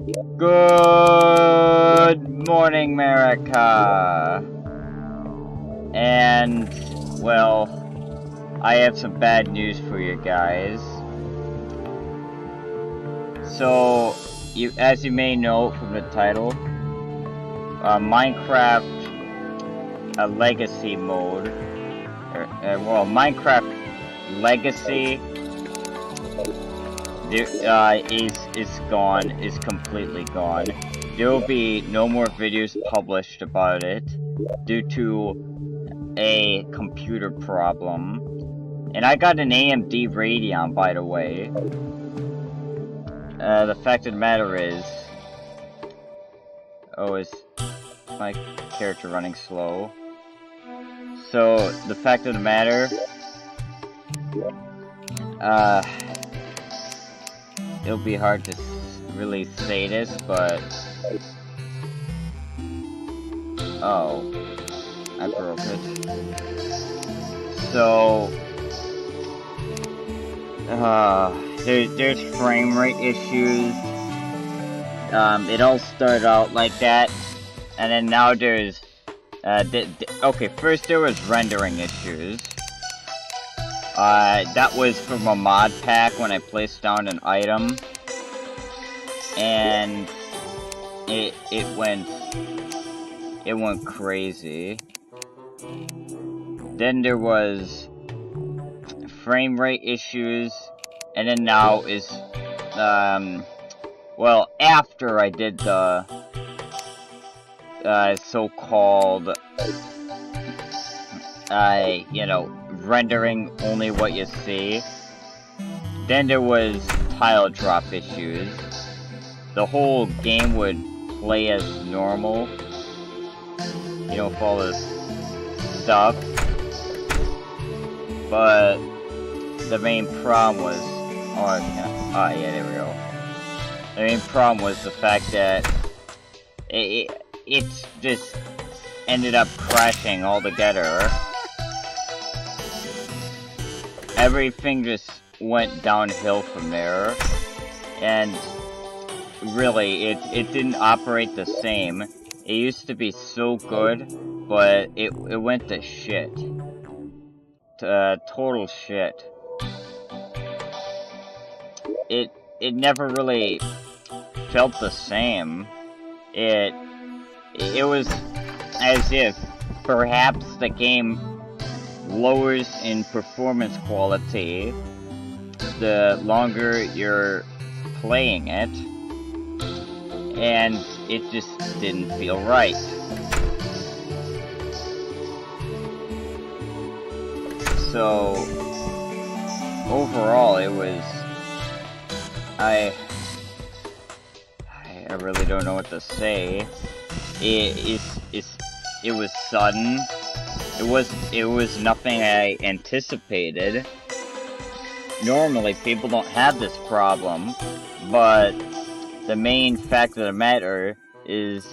Good morning, America. And, well, I have some bad news for you guys. So, as you may know from the title, Minecraft Legacy mode, Minecraft Legacy is completely gone. There will be no more videos published about it due to a computer problem. And I got an AMD Radeon, by the way. The fact of the matter is... Oh, is my character running slow? So, the fact of the matter... it'll be hard to really say this, but... Oh. I broke it. So... there's frame rate issues. It all started out like that, and then now there's, okay, first there was rendering issues. That was from a mod pack when I placed down an item, and it went crazy. Then there was frame rate issues, and then now is, well, after I did the, so-called, you know, rendering only what you see, then there was tile drop issues. The whole game would play as normal, you know, with all this stuff, but the main problem was, yeah, there we go. The main problem was the fact that it just ended up crashing altogether. Everything just went downhill from there, and really, it didn't operate the same. It used to be so good, but it went to shit. Total shit. It never really felt the same. It was as if perhaps the game lowers in performance quality the longer you're playing it, and it just didn't feel right. So overall, it was, I really don't know what to say. It was sudden. It was nothing I anticipated. Normally, people don't have this problem, but the main fact of the matter is,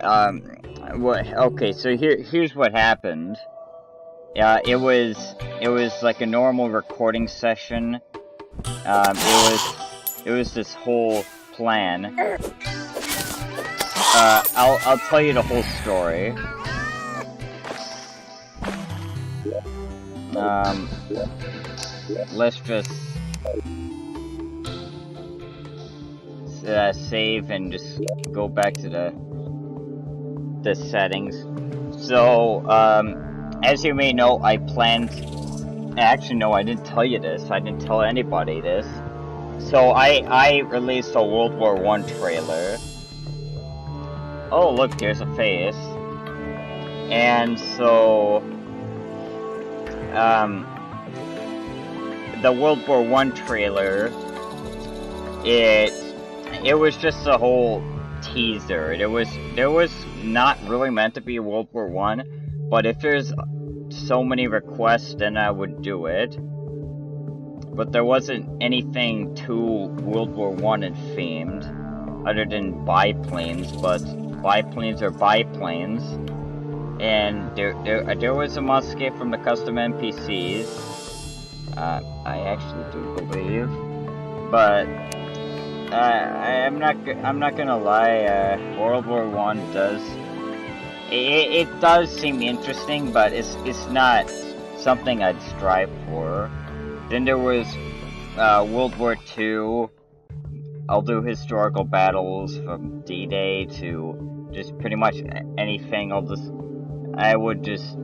okay, so here's what happened. It was like a normal recording session. It was this whole plan. I'll tell you the whole story. Let's just save and just go back to the settings. So, as you may know, I planned... Actually, no, I didn't tell you this. I didn't tell anybody this. So, I released a World War I trailer. Oh, look, here's a face. And so... the World War I trailer, it was just a whole teaser. There was not really meant to be a World War I, but if there's so many requests, then I would do it. But there wasn't anything too World War I themed, other than biplanes, but biplanes are biplanes. And there was a must escape from the custom NPCs. I actually do believe. But I'm not gonna lie. World War One does. It does seem interesting, but it's not something I'd strive for. Then there was World War II. I'll do historical battles from D-Day to just pretty much anything. I would just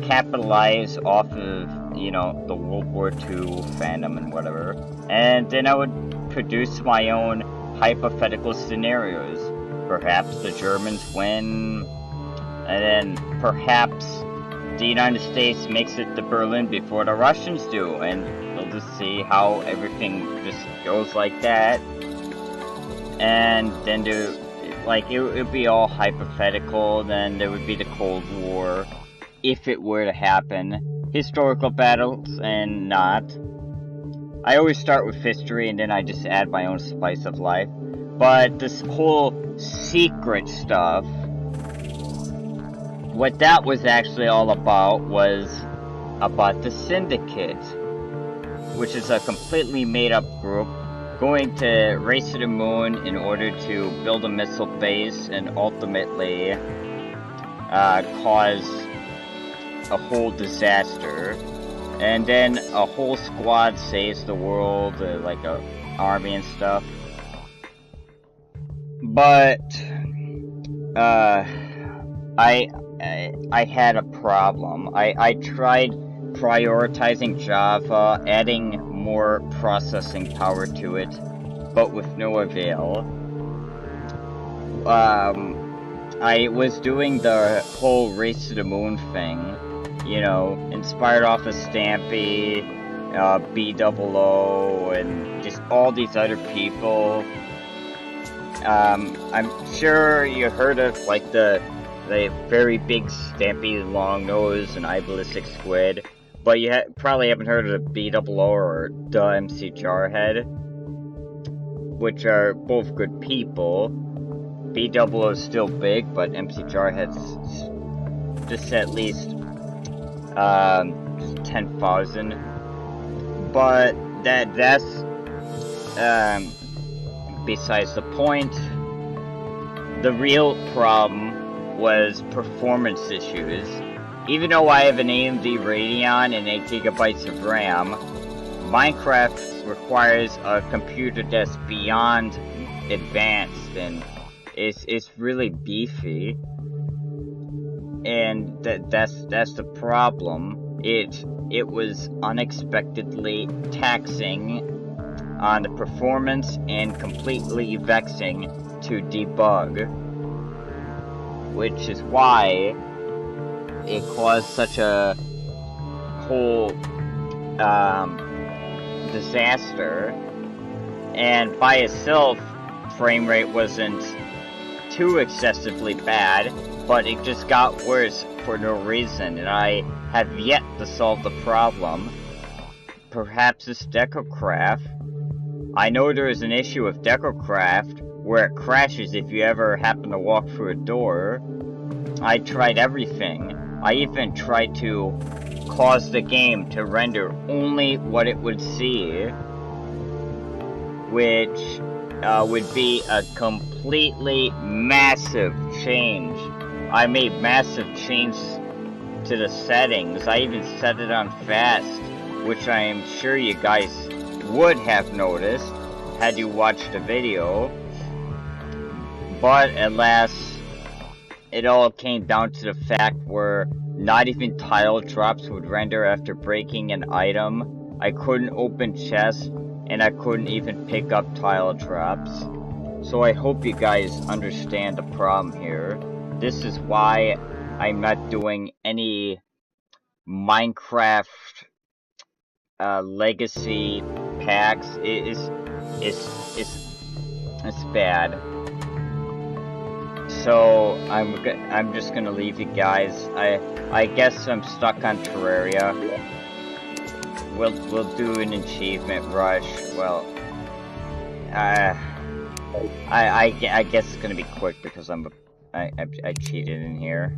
capitalize off of, you know, the World War II fandom and whatever. And then I would produce my own hypothetical scenarios. Perhaps the Germans win, and then perhaps the United States makes it to Berlin before the Russians do, and we'll just see how everything just goes like that. And then it would be all hypothetical. Then there would be the Cold War, if it were to happen. Historical battles and not. I always start with history and then I just add my own spice of life. But this whole secret stuff, what that was actually all about was about the Syndicate, which is a completely made-up group going to race to the moon in order to build a missile base and ultimately cause a whole disaster. And then a whole squad saves the world, like a army and stuff. But I had a problem. I tried prioritizing Java, adding more processing power to it, but with no avail. I was doing the whole race to the moon thing, you know, inspired off of Stampy, B00, and just all these other people. I'm sure you heard of, like, the very big Stampy Long Nose and iBallistic Squid, but you probably haven't heard of B00 or the MC Jarhead, which are both good people. B00 is still big, but MC Jarhead's just at least 10,000. But that's besides the point. The real problem was performance issues. Even though I have an AMD Radeon and 8GB of RAM, Minecraft requires a computer that's beyond advanced and it's really beefy. And that's the problem. It was unexpectedly taxing on the performance and completely vexing to debug, which is why it caused such a whole disaster. And by itself, frame rate wasn't too excessively bad, but it just got worse for no reason, and I have yet to solve the problem. Perhaps it's DecoCraft. I know there is an issue with DecoCraft where it crashes if you ever happen to walk through a door. I tried everything. I even tried to cause the game to render only what it would see, which would be a completely massive change. I made massive changes to the settings. I even set it on fast, which I am sure you guys would have noticed had you watched the video. But alas, it all came down to the fact where not even tile drops would render after breaking an item. I couldn't open chests, and I couldn't even pick up tile drops. So I hope you guys understand the problem here. This is why I'm not doing any Minecraft legacy packs. It's bad. So I'm just gonna leave you guys. I guess I'm stuck on Terraria. We'll do an achievement rush. Well, I guess it's gonna be quick because I cheated in here.